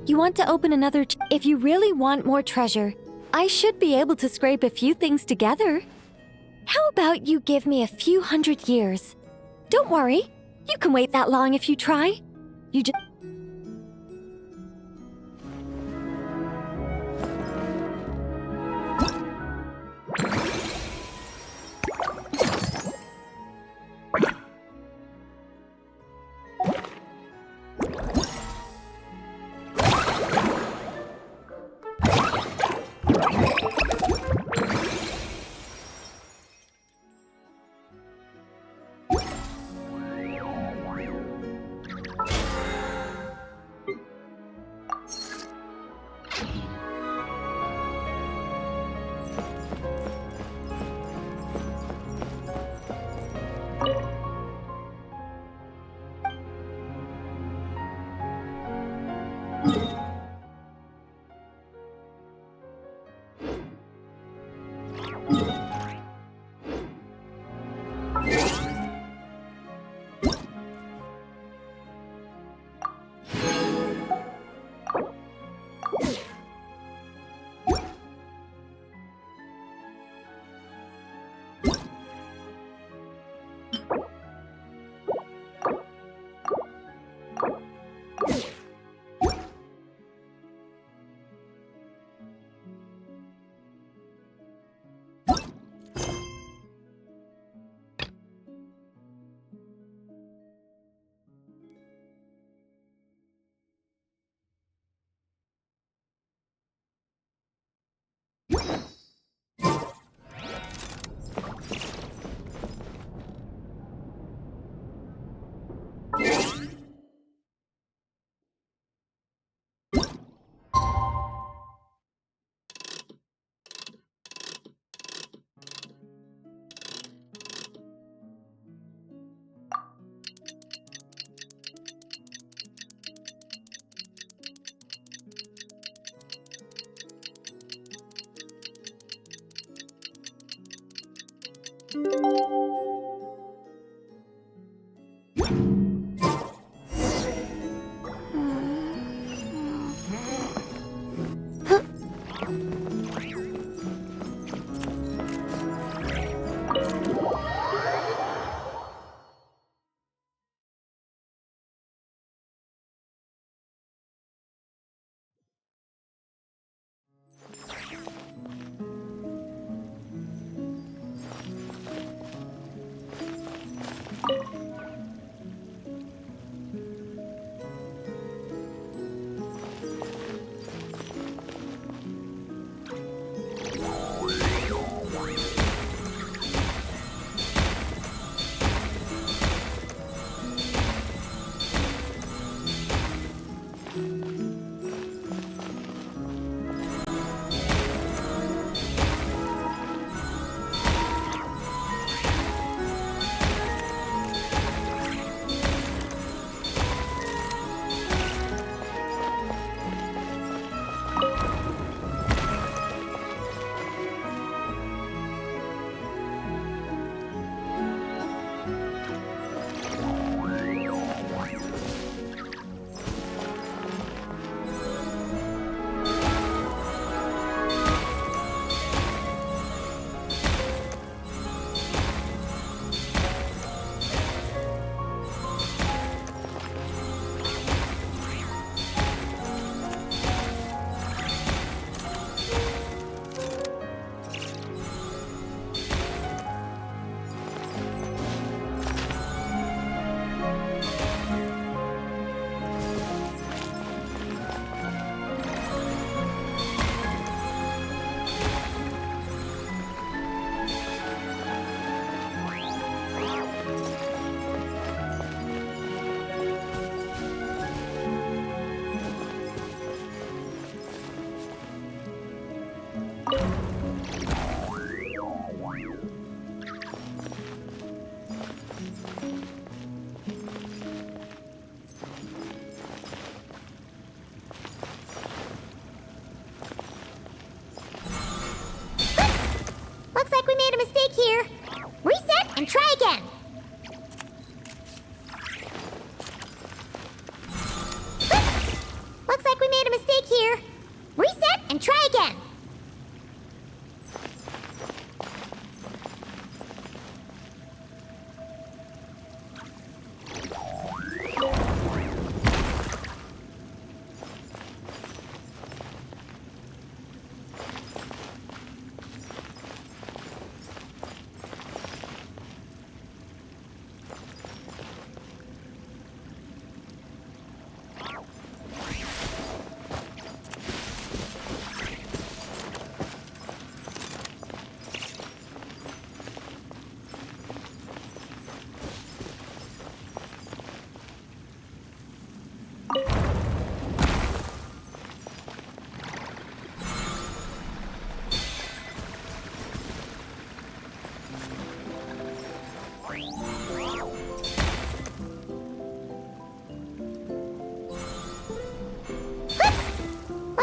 You want to open another If you really want more treasure, I should be able to scrape a few things together. How about you give me a few 100 years? Don't worry, you can wait that long if you try. You just...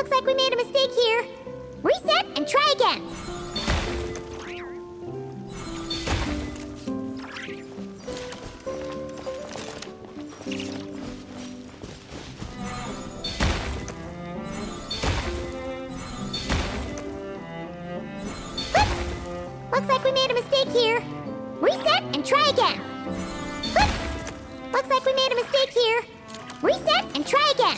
Looks like we made a mistake here. Reset and try again. Whoops! Looks like we made a mistake here. Reset and try again. Whoops! Looks like we made a mistake here. Reset and try again.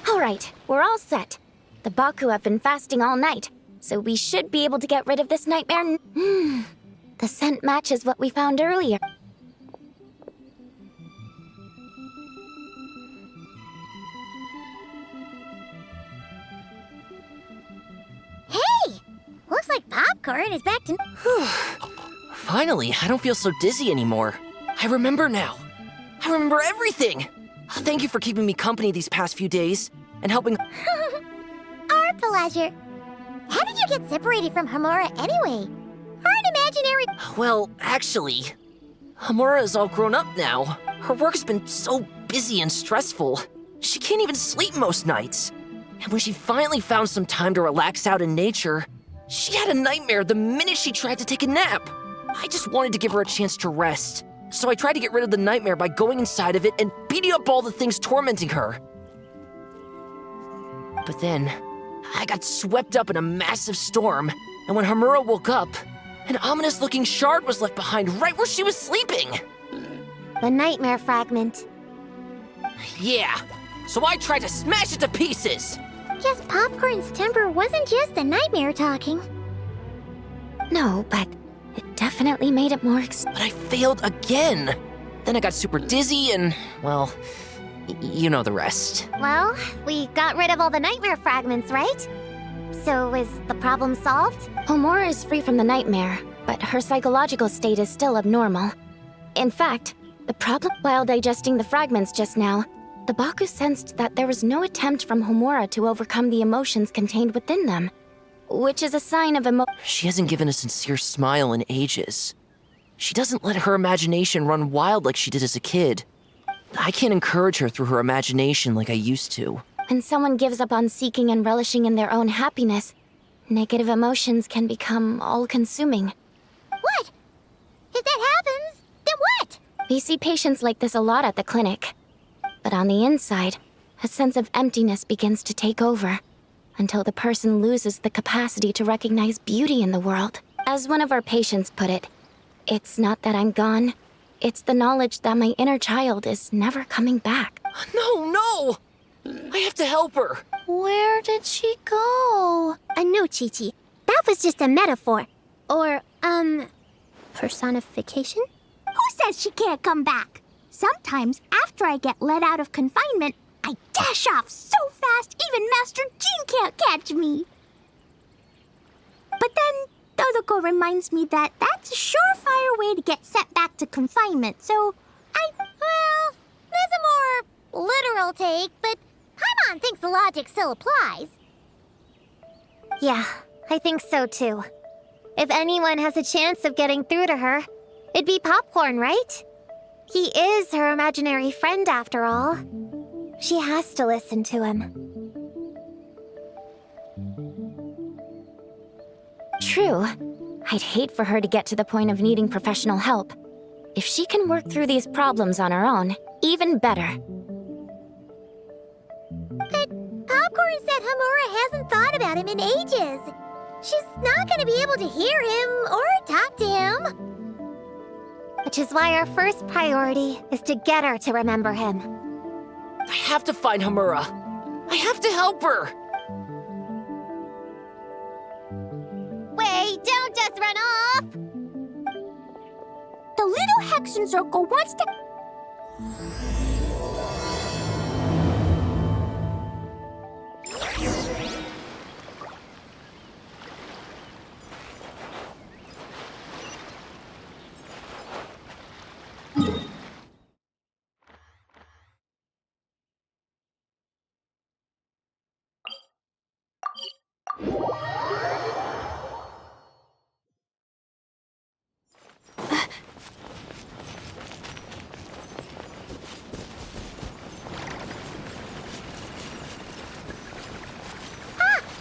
Alright, we're all set. The Baku have been fasting all night, so we should be able to get rid of this nightmare. The scent matches what we found earlier. Hey! Looks like Popcorn is back to... Finally, I don't feel so dizzy anymore. I remember now. I remember everything. Thank you for keeping me company these past few days and helping. Our pleasure. How did you get separated from Homura anyway? Her imaginary... Well, actually, Homura is all grown up now. Her work's been so busy and stressful. She can't even sleep most nights. And when she finally found some time to relax out in nature, she had a nightmare the minute she tried to take a nap. I just wanted to give her a chance to rest. So I tried to get rid of the nightmare by going inside of it and beating up all the things tormenting her. But then, I got swept up in a massive storm, and when Homura woke up, an ominous-looking shard was left behind right where she was sleeping. The nightmare fragment. Yeah, so I tried to smash it to pieces. Guess Popcorn's temper wasn't just the nightmare talking. No, but it definitely made it more But I failed again. Then I got super dizzy and, well, you know the rest. Well, we got rid of all the nightmare fragments, right? So is the problem solved? Homura is free from the nightmare, but her psychological state is still abnormal. In fact, the problem while digesting the fragments just now, the Baku sensed that there was no attempt from Homura to overcome the emotions contained within them, which is a sign of She hasn't given a sincere smile in ages. She doesn't let her imagination run wild like she did as a kid. I can't encourage her through her imagination like I used to. When someone gives up on seeking and relishing in their own happiness, negative emotions can become all-consuming. What? If that happens, then what? We see patients like this a lot at the clinic. But on the inside, a sense of emptiness begins to take over, until the person loses the capacity to recognize beauty in the world. As one of our patients put it, it's not that I'm gone, it's the knowledge that my inner child is never coming back. No! I have to help her. Where did she go? No, Chi-Chi. That was just a metaphor. Or, personification? Who says she can't come back? Sometimes, after I get let out of confinement, I dash off so fast even Master Jean can't catch me. But then, Todoko reminds me that that's a surefire way to get sent back to confinement, so well, there's a more literal take, but Paimon thinks the logic still applies. Yeah, I think so too. If anyone has a chance of getting through to her, it'd be Popcorn, right? He is her imaginary friend after all. She has to listen to him. True. I'd hate for her to get to the point of needing professional help. If she can work through these problems on her own, even better. But Popcorn said Homura hasn't thought about him in ages. She's not going to be able to hear him or talk to him. Which is why our first priority is to get her to remember him. I have to find Homura. I have to help her. Wait, don't just run off! The little Hexen Circle wants to...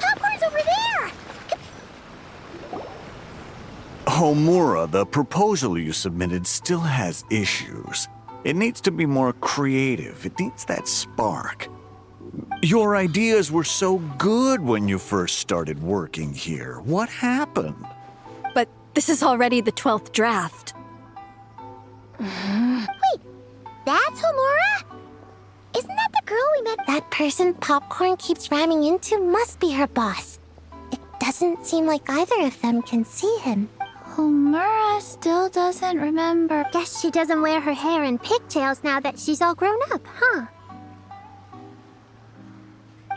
Popcorn's over there! Homura, the proposal you submitted still has issues. It needs to be more creative. It needs that spark. Your ideas were so good when you first started working here. What happened? But this is already the 12th draft. Wait, that's Homura? Isn't that the girl we met? That person Popcorn keeps ramming into must be her boss. It doesn't seem like either of them can see him. Homura still doesn't remember. Guess she doesn't wear her hair in pigtails now that she's all grown up, huh?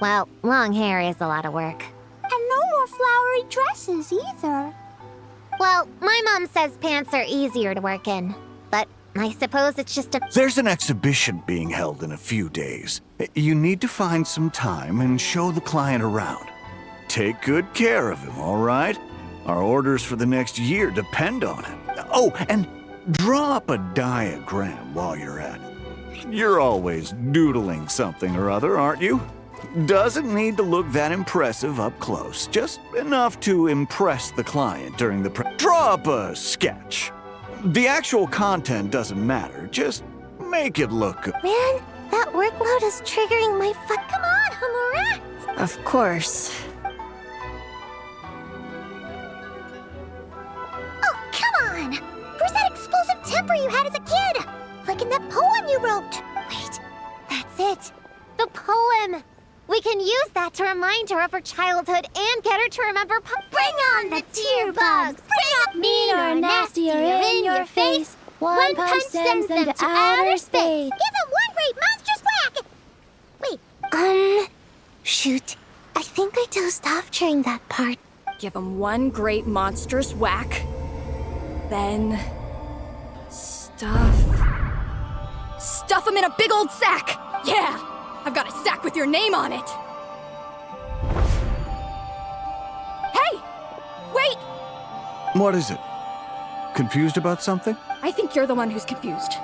Well, long hair is a lot of work. And no more flowery dresses either. Well, my mom says pants are easier to work in. But I suppose it's just a... There's an exhibition being held in a few days. You need to find some time and show the client around. Take good care of him, all right? Our orders for the next year depend on it. Oh, and draw up a diagram while you're at it. You're always doodling something or other, aren't you? Doesn't need to look that impressive up close, just enough to impress the client during the Draw up a sketch. The actual content doesn't matter, just make it look good. Man, that workload is triggering my Come on, Homura! Of course. Oh, come on! Where's that explosive temper you had as a kid? Like in that poem you wrote. Wait, that's it. The poem. We can use that to remind her of her childhood and get her to remember Bring on the tear bugs! Bring up Mean or nasty or in your face, one punch sends them to outer space. Give them one great monstrous whack! Wait. Shoot. I think I dozed off during that part. Give him one great monstrous whack. Then... Stuff him in a big old sack! Yeah! I've got a sack with your name on it! Hey! Wait! What is it? Confused about something? I think you're the one who's confused.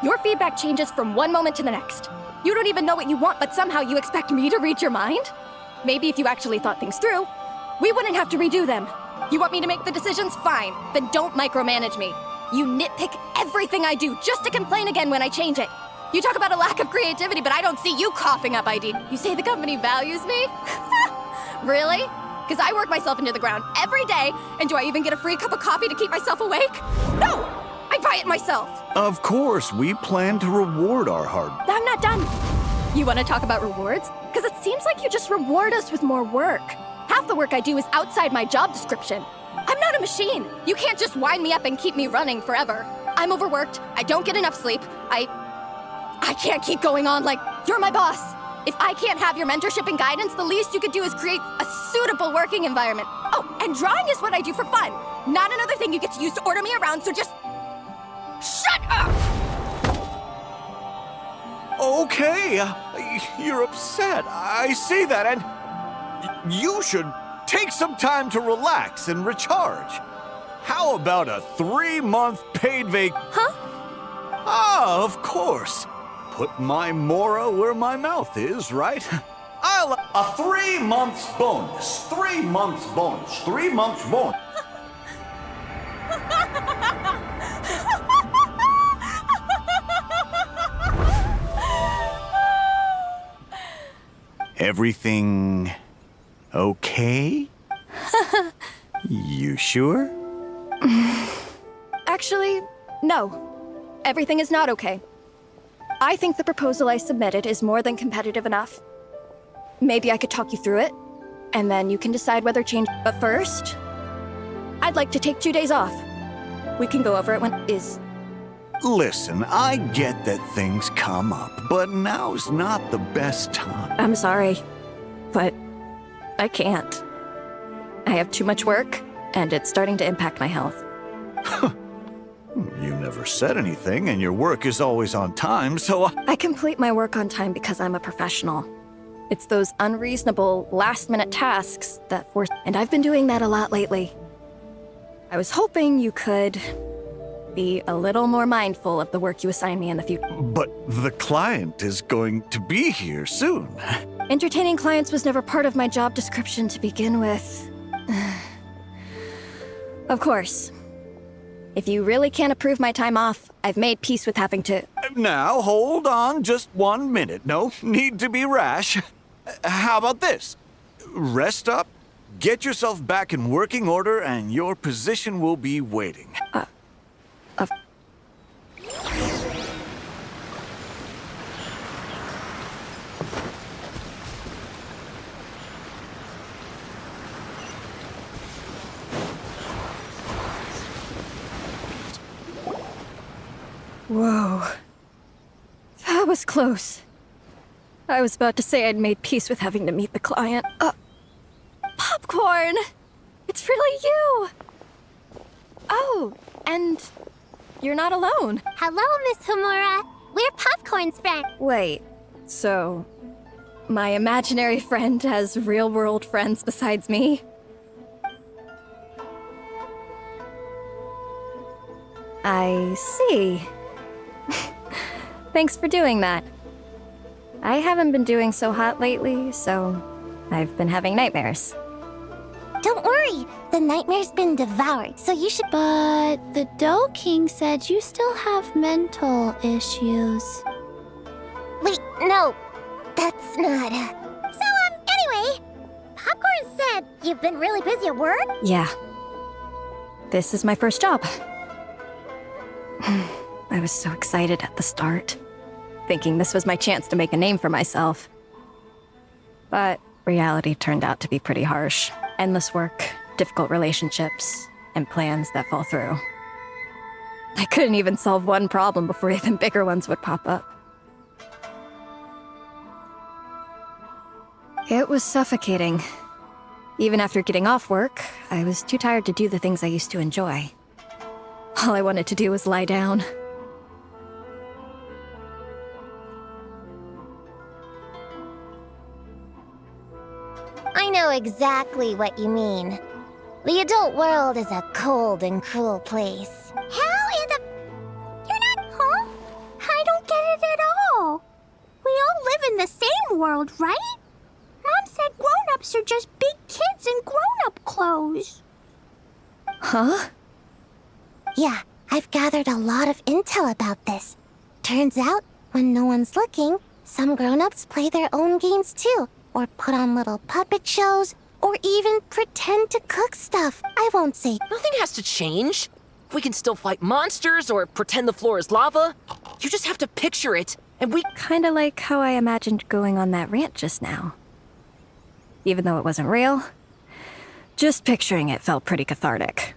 Your feedback changes from one moment to the next. You don't even know what you want, but somehow you expect me to read your mind? Maybe if you actually thought things through, we wouldn't have to redo them. You want me to make the decisions? Fine. Then don't micromanage me. You nitpick everything I do just to complain again when I change it. You talk about a lack of creativity, but I don't see you coughing up ideas. You say the company values me? Really? Because I work myself into the ground every day, and do I even get a free cup of coffee to keep myself awake? No! I buy it myself! Of course, we plan to reward our hard... I'm not done. You want to talk about rewards? Because it seems like you just reward us with more work. Half the work I do is outside my job description. I'm not a machine. You can't just wind me up and keep me running forever. I'm overworked. I don't get enough sleep. I can't keep going on like, you're my boss. If I can't have your mentorship and guidance, the least you could do is create a suitable working environment. Oh, and drawing is what I do for fun. Not another thing you get to use to order me around, so just... shut up! Okay, you're upset. I see that, and you should take some time to relax and recharge. How about a 3-month paid Huh? Ah, of course. Put my Mora where my mouth is, right? A 3 months bonus. 3 months bonus. 3 months bonus. Everything okay? You sure? Actually, no. Everything is not okay. I think the proposal I submitted is more than competitive enough. Maybe I could talk you through it, and then you can decide whether change... But first, I'd like to take 2 days off. We can go over it when is... Listen, I get that things come up, but now's not the best time. I'm sorry, but I can't. I have too much work, and it's starting to impact my health. You never said anything, and your work is always on time, so I complete my work on time because I'm a professional. It's those unreasonable, last-minute tasks that force... And I've been doing that a lot lately. I was hoping you could be a little more mindful of the work you assign me in the future. But the client is going to be here soon. Entertaining clients was never part of my job description to begin with. Of course. If you really can't approve my time off, I've made peace with having to... Now, hold on just 1 minute. No need to be rash. How about this? Rest up, get yourself back in working order, and your position will be waiting. Whoa. That was close. I was about to say I'd made peace with having to meet the client. Popcorn! It's really you! Oh, and you're not alone. Hello, Miss Homura. We're Popcorn's friend. Wait, so my imaginary friend has real-world friends besides me? I see. Thanks for doing that. I haven't been doing so hot lately, so I've been having nightmares. Don't worry. The nightmare's been devoured, so you should... But the Dough King said you still have mental issues. Wait, no. That's not... anyway, Popcorn said you've been really busy at work? Yeah. This is my first job. I was so excited at the start, thinking this was my chance to make a name for myself. But reality turned out to be pretty harsh. Endless work, difficult relationships, and plans that fall through. I couldn't even solve one problem before even bigger ones would pop up. It was suffocating. Even after getting off work, I was too tired to do the things I used to enjoy. All I wanted to do was lie down. I know exactly what you mean. The adult world is a cold and cruel place. How in the... You're not home? I don't get it at all. We all live in the same world, right? Mom said grown-ups are just big kids in grown-up clothes. Huh? Yeah, I've gathered a lot of intel about this. Turns out, when no one's looking, some grown-ups play their own games too, or put on little puppet shows, or even pretend to cook stuff. I won't say... Nothing has to change. We can still fight monsters or pretend the floor is lava. You just have to picture it, and we... Kinda like how I imagined going on that rant just now. Even though it wasn't real, just picturing it felt pretty cathartic.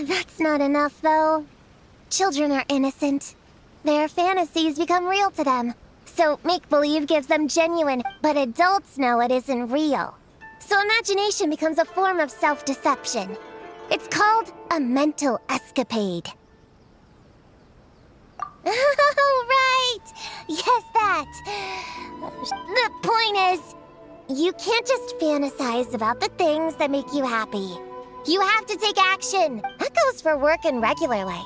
That's not enough, though. Children are innocent. Their fantasies become real to them. So make-believe gives them genuine, but adults know it isn't real. So imagination becomes a form of self-deception. It's called a mental escapade. Oh, right! Yes, that! The point is, you can't just fantasize about the things that make you happy. You have to take action. That goes for work and regular life.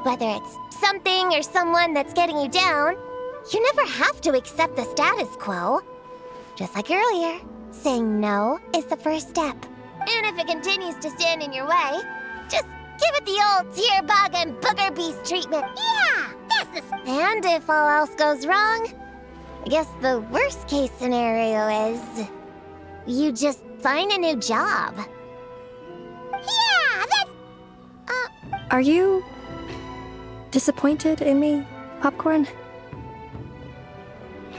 Whether it's something or someone that's getting you down, you never have to accept the status quo. Just like earlier, saying no is the first step. And if it continues to stand in your way, just give it the old tear bug and booger beast treatment. Yeah, that's the... And if all else goes wrong, I guess the worst case scenario is you just find a new job. Yeah, that's... Are you disappointed in me, Popcorn?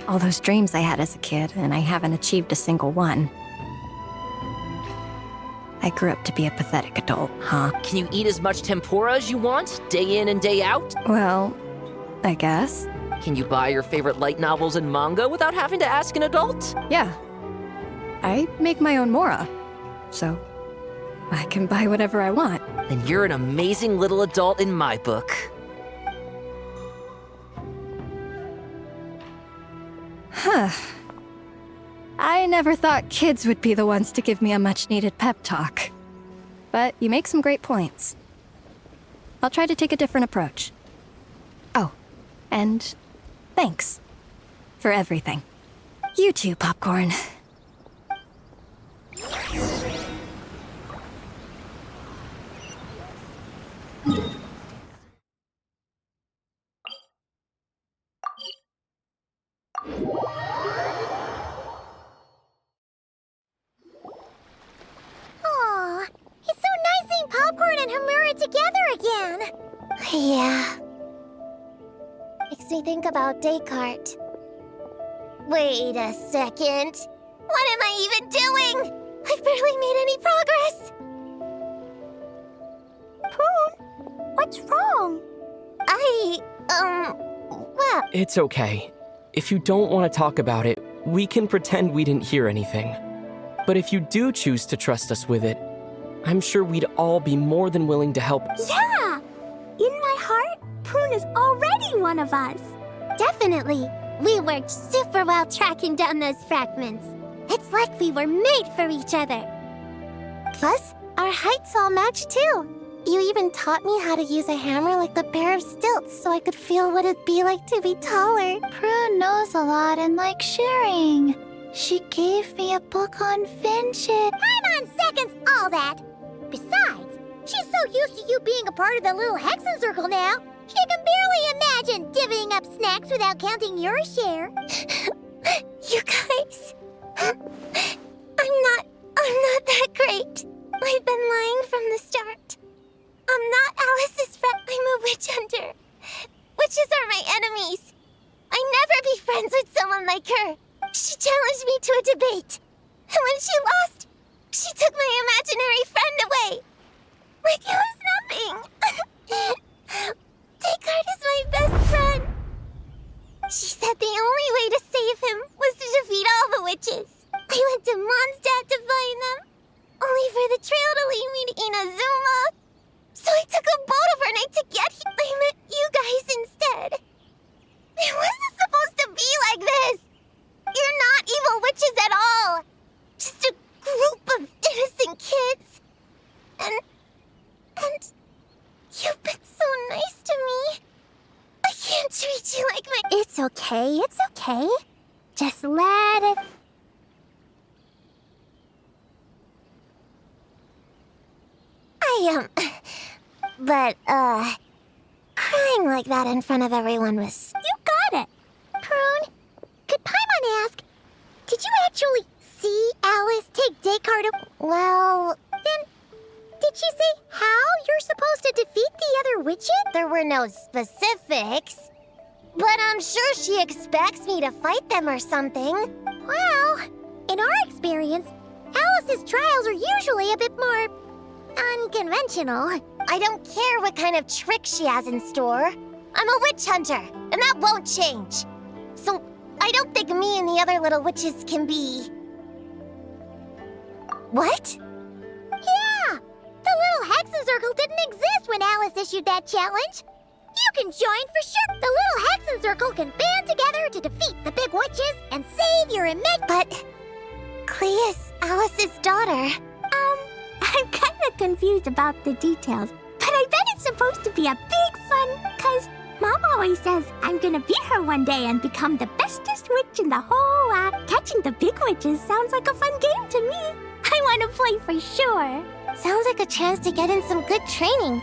All those dreams I had as a kid, and I haven't achieved a single one. I grew up to be a pathetic adult, huh? Can you eat as much tempura as you want, day in and day out? Well, I guess. Can you buy your favorite light novels and manga without having to ask an adult? Yeah. I make my own Mora, so I can buy whatever I want. Then you're an amazing little adult in my book. Huh. I never thought kids would be the ones to give me a much-needed pep talk. But you make some great points. I'll try to take a different approach. Oh, and thanks for everything. You too, Popcorn. Aw, it's so nice seeing Popcorn and Homura together again. Yeah. Makes me think about Descartes. Wait a second. What am I even doing? I've barely made any progress. Prune, what's wrong? Well... It's okay. If you don't want to talk about it, we can pretend we didn't hear anything. But if you do choose to trust us with it, I'm sure we'd all be more than willing to help. Yeah! In my heart, Prune is already one of us. Definitely. We worked super well tracking down those fragments. It's like we were made for each other. Plus, our heights all match too. You even taught me how to use a hammer like the Bear of Stilts so I could feel what it'd be like to be taller. Prune knows a lot and likes sharing. She gave me a book on Finchit. Time on seconds, all that. Besides, she's so used to you being a part of the little Hexen Circle now, she can barely imagine divvying up snacks without counting your share. You guys, I'm not that great. I've been lying from the start. I'm not Alice's friend. I'm a witch hunter. Witches are my enemies. I never be friends with someone like her. She challenged me to a debate. And when she lost, she took my imaginary friend away. Like it was nothing. Descartes is my best friend. She said the only way to save him was to defeat all the witches. I went to Mondstadt to find them, only for the trail to lead me to Inazuma. So I took a boat overnight to get here. I met you guys instead. It wasn't supposed to be like this. You're not evil witches at all. Just a group of innocent kids. And you've been so nice to me. I can't treat you like my... It's okay. Just let it... But, crying like that in front of everyone was... You got it. Prune, could Paimon ask, did you actually see Alice take Descartes? Well... Then, did she say how you're supposed to defeat the other witches? There were no specifics. But I'm sure she expects me to fight them or something. Well, in our experience, Alice's trials are usually a bit more... unconventional. I don't care what kind of trick she has in store. I'm a witch hunter, and that won't change. So, I don't think me and the other little witches can be... What? Yeah! The little Hexen Circle didn't exist when Alice issued that challenge. You can join for sure. The little Hexen Circle can band together to defeat the big witches and save your But... Clea's Alice's daughter. I'm kinda confused about the details, but I bet it's supposed to be a big fun, 'cause Mom always says I'm gonna beat her one day and become the bestest witch in the whole Catching the big witches sounds like a fun game to me. I wanna play for sure. Sounds like a chance to get in some good training.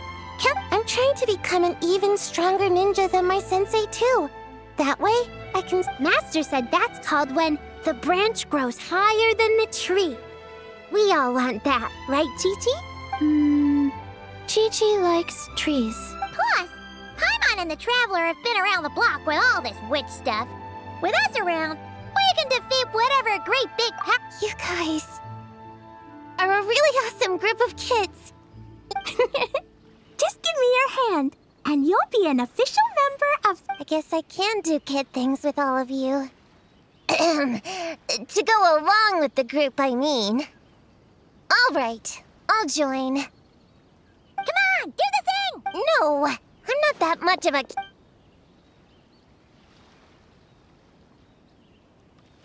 I'm trying to become an even stronger ninja than my sensei too. That way, I can... Master said that's called when the branch grows higher than the tree. We all want that, right, Chi-Chi? Chi-Chi likes trees. Plus, Paimon and the Traveler have been around the block with all this witch stuff. With us around, we can defeat whatever great big You guys are a real really awesome group of kids. Just give me your hand, and you'll be an official member of... I guess I can do kid things with all of you. To go along with the group, I mean. All right, I'll join. Come on, do the thing! No, I'm not that much of a...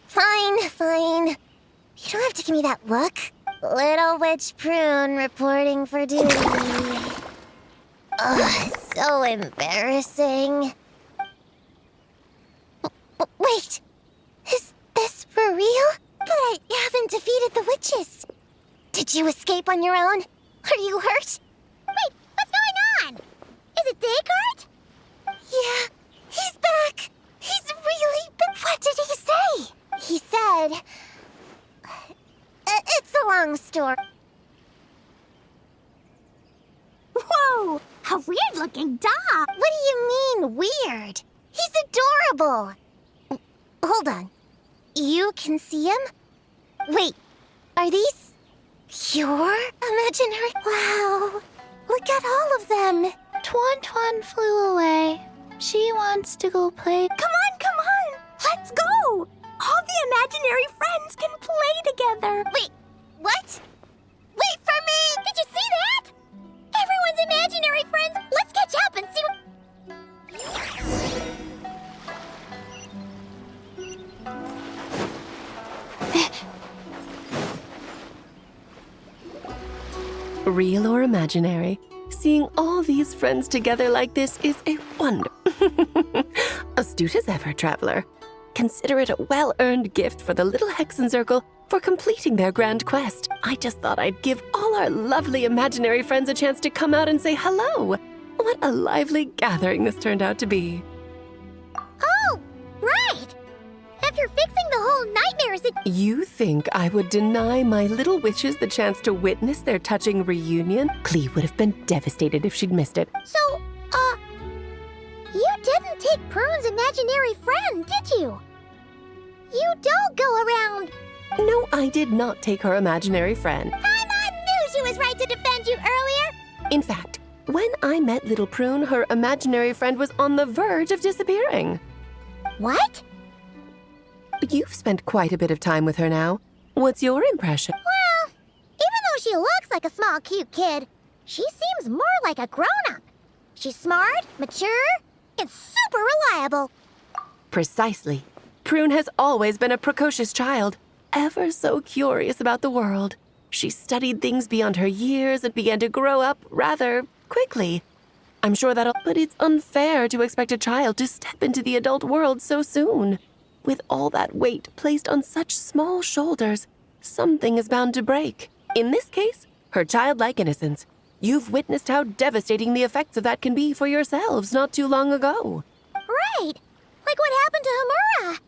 Fine. You don't have to give me that look. Little Witch Prune reporting for duty. Ugh, so embarrassing. Wait, is this for real? But I haven't defeated the witches. Did you escape on your own? Are you hurt? Wait, what's going on? Is it Descartes? Yeah, he's back. He's really... What did he say? He said... It's a long story. Whoa! A weird-looking dog! What do you mean, weird? He's adorable! Hold on. You can see him? Wait, are these... your imaginary... Wow! Look at all of them! Tuan flew away. She wants to go play. Come on! Let's go! All the imaginary friends can play together! Wait, what? Wait for me! Did you see that? Everyone's imaginary friends! Let's catch up and see what... Real or imaginary, seeing all these friends together like this is a wonder. Astute as ever, traveler. Consider it a well-earned gift for the little Hexencircle for completing their grand quest. I just thought I'd give all our lovely imaginary friends a chance to come out and say hello. What a lively gathering this turned out to be. Oh, right! After fixing the whole nightmares, You think I would deny my little witches the chance to witness their touching reunion? Clee would have been devastated if she'd missed it. So, you didn't take Prune's imaginary friend, did you? You don't go around... No, I did not take her imaginary friend. Paimon knew she was right to defend you earlier! In fact, when I met little Prune, her imaginary friend was on the verge of disappearing. What? You've spent quite a bit of time with her now. What's your impression? Well, even though she looks like a small, cute kid, she seems more like a grown-up. She's smart, mature, and super reliable. Precisely. Prune has always been a precocious child, ever so curious about the world. She studied things beyond her years and began to grow up rather quickly. I'm sure but it's unfair to expect a child to step into the adult world so soon. With all that weight placed on such small shoulders, something is bound to break. In this case, her childlike innocence. You've witnessed how devastating the effects of that can be for yourselves not too long ago. Right! Like what happened to Homura.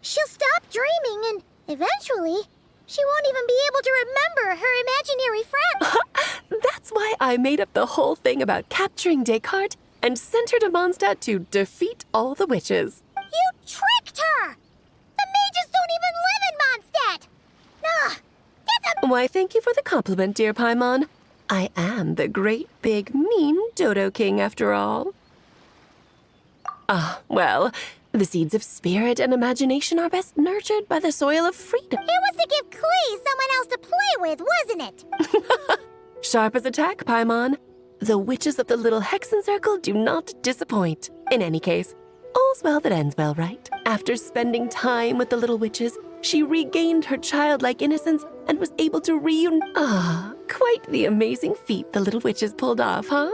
She'll stop dreaming and eventually she won't even be able to remember her imaginary friend. That's why I made up the whole thing about capturing Descartes and sent her to Mondstadt to defeat all the witches. You tricked her! The mages don't even live in Mondstadt! Ugh, that's a... Why, thank you for the compliment, dear Paimon. I am the great, big, mean Dodo King, after all. Well, the seeds of spirit and imagination are best nurtured by the soil of freedom. It was to give Clee someone else to play with, wasn't it? Sharp as a tack, Paimon. The witches of the little Hexencircle do not disappoint. In any case, all's well that ends well, right? After spending time with the little witches, she regained her childlike innocence and was able to reunite. Quite the amazing feat the little witches pulled off, huh?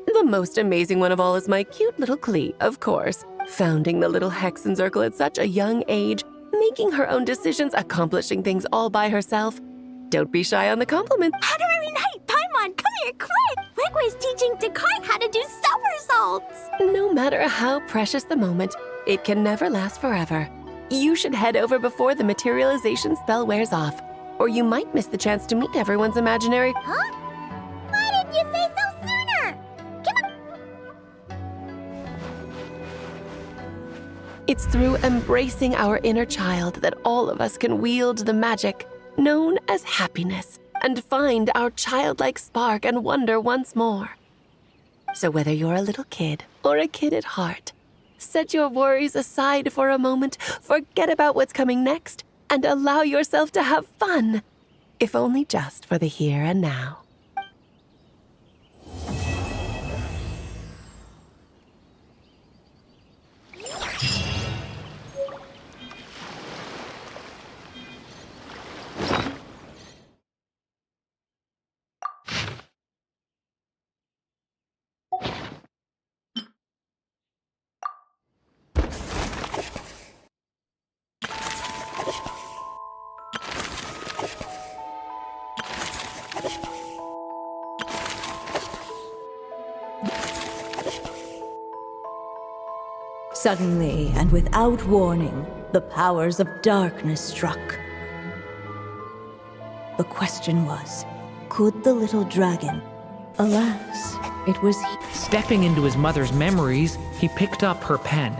The most amazing one of all is my cute little Clee, of course. Founding the little Hexencircle at such a young age, making her own decisions, accomplishing things all by herself. Don't be shy on the compliment. Honorary Knight, Paimon, come here quick! Liquid's teaching Descartes how to do somersaults! No matter how precious the moment, it can never last forever. You should head over before the materialization spell wears off, or you might miss the chance to meet everyone's imaginary... Huh? Why didn't you say so sooner? Come on! It's through embracing our inner child that all of us can wield the magic known as happiness. and find our childlike spark and wonder once more. So whether you're a little kid or a kid at heart, set your worries aside for a moment, forget about what's coming next, and allow yourself to have fun, if only just for the here and now. Suddenly, and without warning, the powers of darkness struck. The question was, could the little dragon... Alas, it was he... Stepping into his mother's memories, he picked up her pen.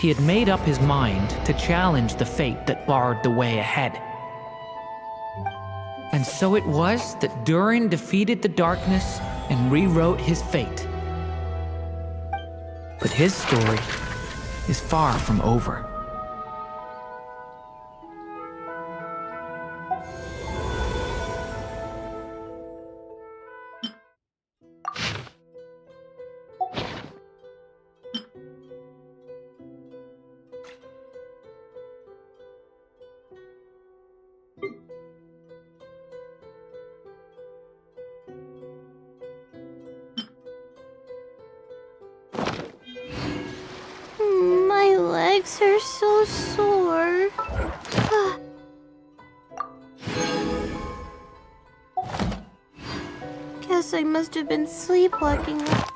He had made up his mind to challenge the fate that barred the way ahead. And so it was that Durin defeated the darkness and rewrote his fate. But his story is far from over. My legs are so sore. Guess I must have been sleepwalking last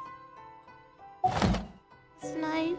night.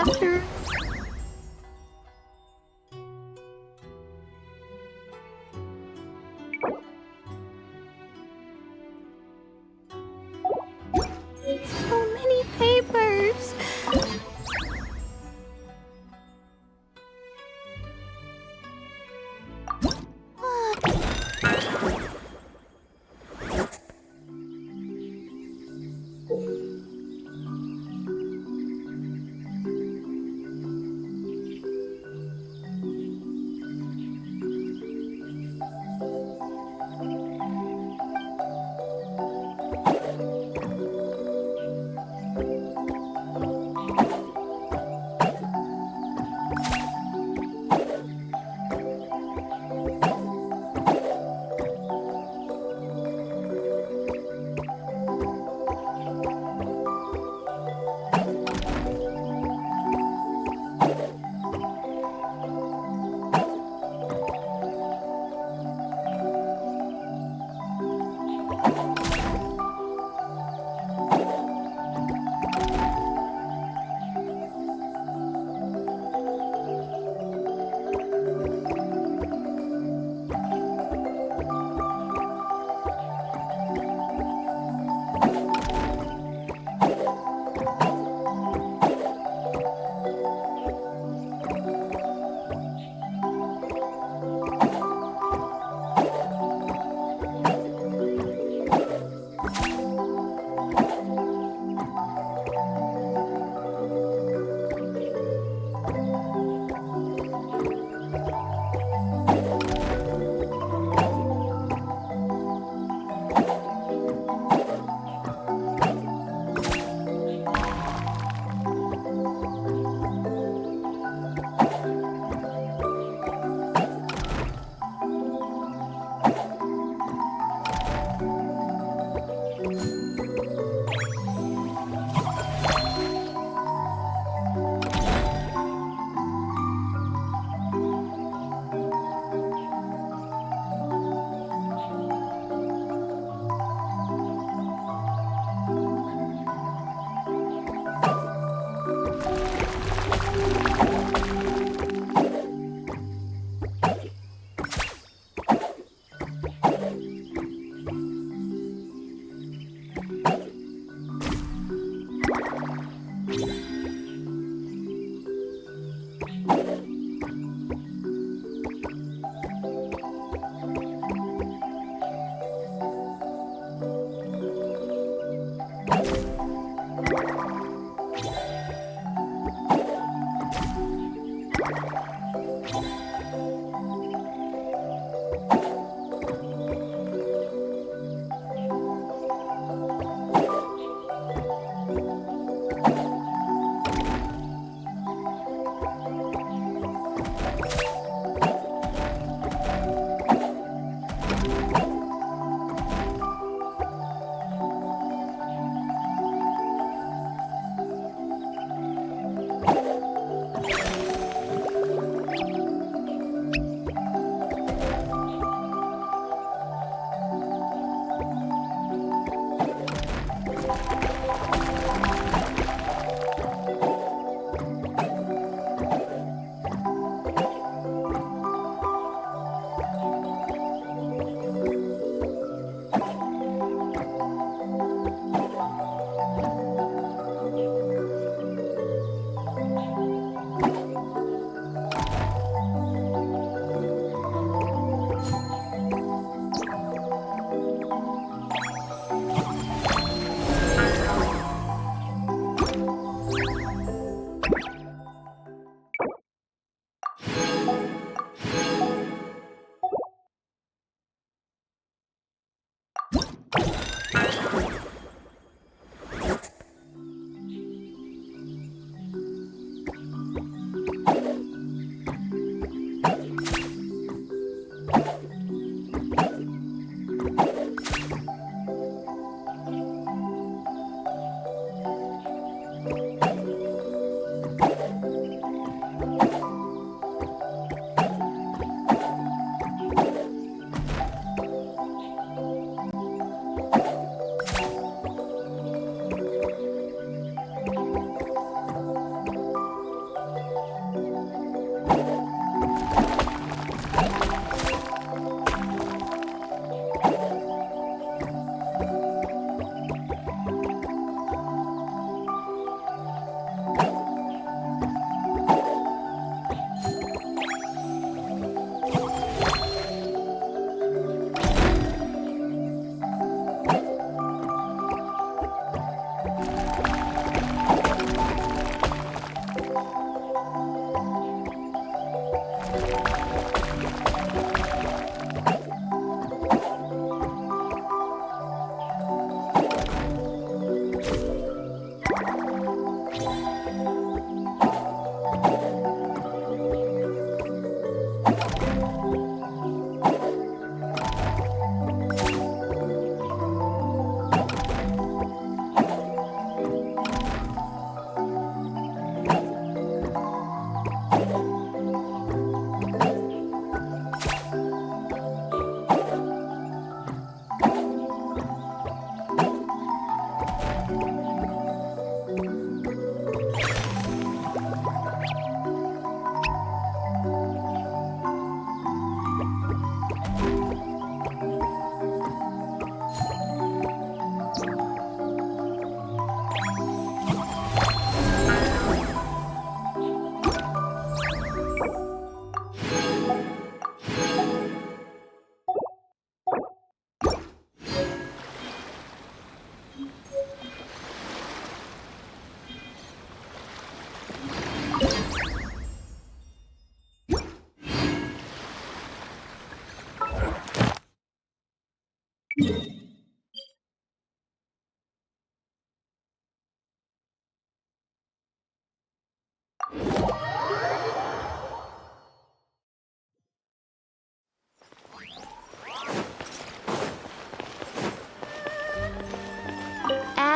So many papers.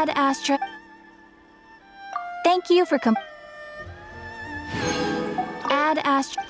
Ad Astra. Thank you for Ad Astra.